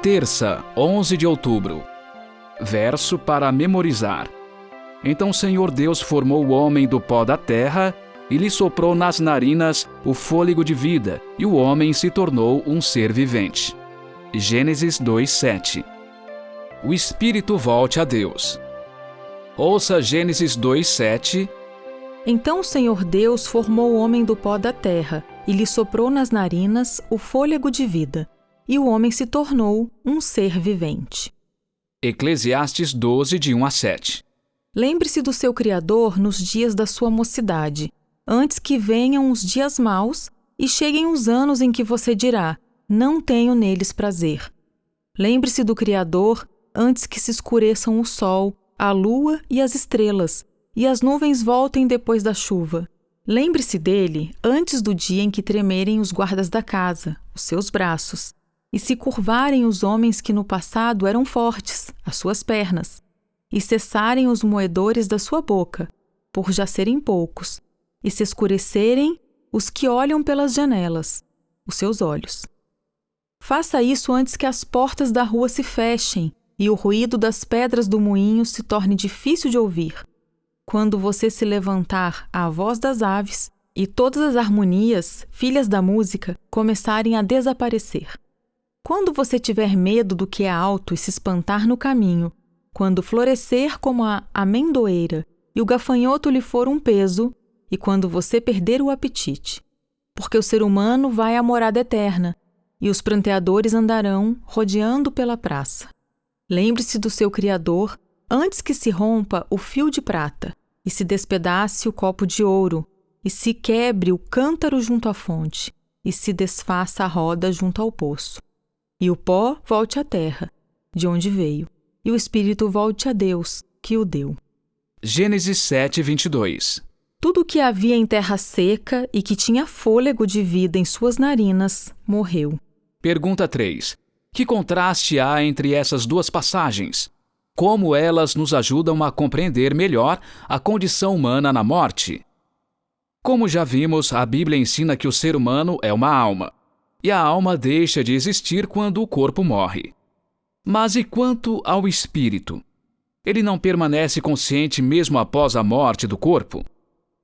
Terça, 11 de outubro. Verso para memorizar. Então o Senhor Deus formou o homem do pó da terra e lhe soprou nas narinas o fôlego de vida, e o homem se tornou um ser vivente. Gênesis 2:7. O espírito volte a Deus. Ouça Gênesis 2:7. Então o Senhor Deus formou o homem do pó da terra e lhe soprou nas narinas o fôlego de vida, e o homem se tornou um ser vivente. Eclesiastes 12, de 1 a 7. Lembre-se do seu Criador nos dias da sua mocidade, antes que venham os dias maus e cheguem os anos em que você dirá: não tenho neles prazer. Lembre-se do Criador antes que se escureçam o sol, a lua e as estrelas, e as nuvens voltem depois da chuva. Lembre-se dele antes do dia em que tremerem os guardas da casa, os seus braços, e se curvarem os homens que no passado eram fortes, as suas pernas, e cessarem os moedores da sua boca, por já serem poucos, e se escurecerem os que olham pelas janelas, os seus olhos. Faça isso antes que as portas da rua se fechem e o ruído das pedras do moinho se torne difícil de ouvir. Quando você se levantar à voz das aves e todas as harmonias, filhas da música, começarem a desaparecer. Quando você tiver medo do que é alto e se espantar no caminho, quando florescer como a amendoeira e o gafanhoto lhe for um peso, e quando você perder o apetite. Porque o ser humano vai à morada eterna, e os pranteadores andarão rodeando pela praça. Lembre-se do seu Criador antes que se rompa o fio de prata, e se despedace o copo de ouro, e se quebre o cântaro junto à fonte, e se desfaça a roda junto ao poço. E o pó volte à terra, de onde veio, e o espírito volte a Deus, que o deu. Gênesis 7:22. Tudo o que havia em terra seca e que tinha fôlego de vida em suas narinas, morreu. Pergunta 3. Que contraste há entre essas duas passagens? Como elas nos ajudam a compreender melhor a condição humana na morte? Como já vimos, a Bíblia ensina que o ser humano é uma alma, e a alma deixa de existir quando o corpo morre. Mas e quanto ao espírito? Ele não permanece consciente mesmo após a morte do corpo?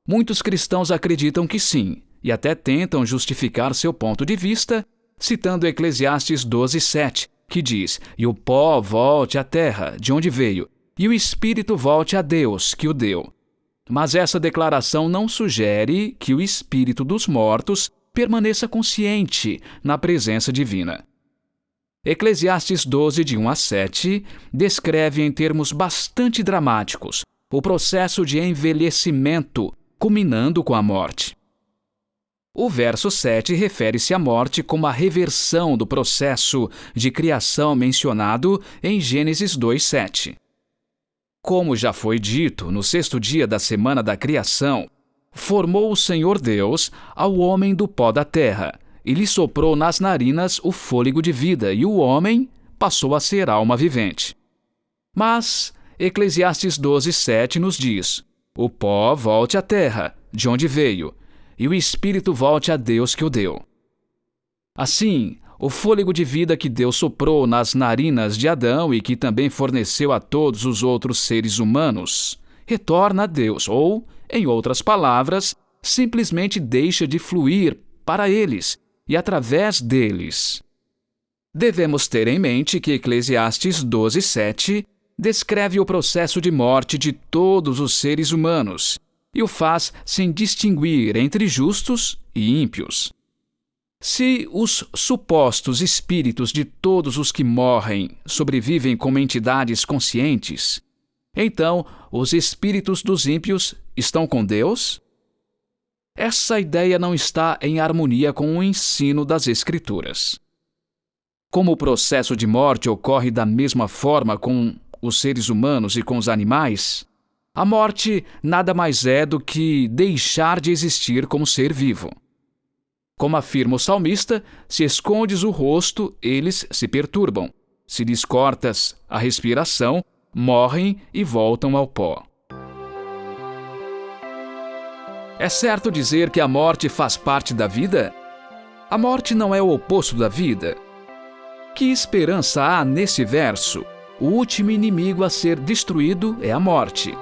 Muitos cristãos acreditam que sim, e até tentam justificar seu ponto de vista, citando Eclesiastes 12:7, que diz: e o pó volte à terra, de onde veio, e o espírito volte a Deus, que o deu. Mas essa declaração não sugere que o espírito dos mortos permaneça consciente na presença divina. Eclesiastes 12, de 1 a 7, descreve em termos bastante dramáticos o processo de envelhecimento, culminando com a morte. O verso 7 refere-se à morte como a reversão do processo de criação mencionado em Gênesis 2:7. Como já foi dito, no sexto dia da semana da criação, formou o Senhor Deus ao homem do pó da terra, e lhe soprou nas narinas o fôlego de vida, e o homem passou a ser alma vivente. Mas Eclesiastes 12:7 nos diz: o pó volte à terra, de onde veio, e o espírito volte a Deus que o deu. Assim, o fôlego de vida que Deus soprou nas narinas de Adão e que também forneceu a todos os outros seres humanos, retorna a Deus, ou, em outras palavras, simplesmente deixa de fluir para eles e através deles. Devemos ter em mente que Eclesiastes 12:7 descreve o processo de morte de todos os seres humanos e o faz sem distinguir entre justos e ímpios. Se os supostos espíritos de todos os que morrem sobrevivem como entidades conscientes, então os espíritos dos ímpios estão com Deus? Essa ideia não está em harmonia com o ensino das Escrituras. Como o processo de morte ocorre da mesma forma com os seres humanos e com os animais, a morte nada mais é do que deixar de existir como ser vivo. Como afirma o salmista, se escondes o rosto, eles se perturbam. Se lhes cortas a respiração, morrem e voltam ao pó. É certo dizer que a morte faz parte da vida? A morte não é o oposto da vida. Que esperança há nesse verso? O último inimigo a ser destruído é a morte.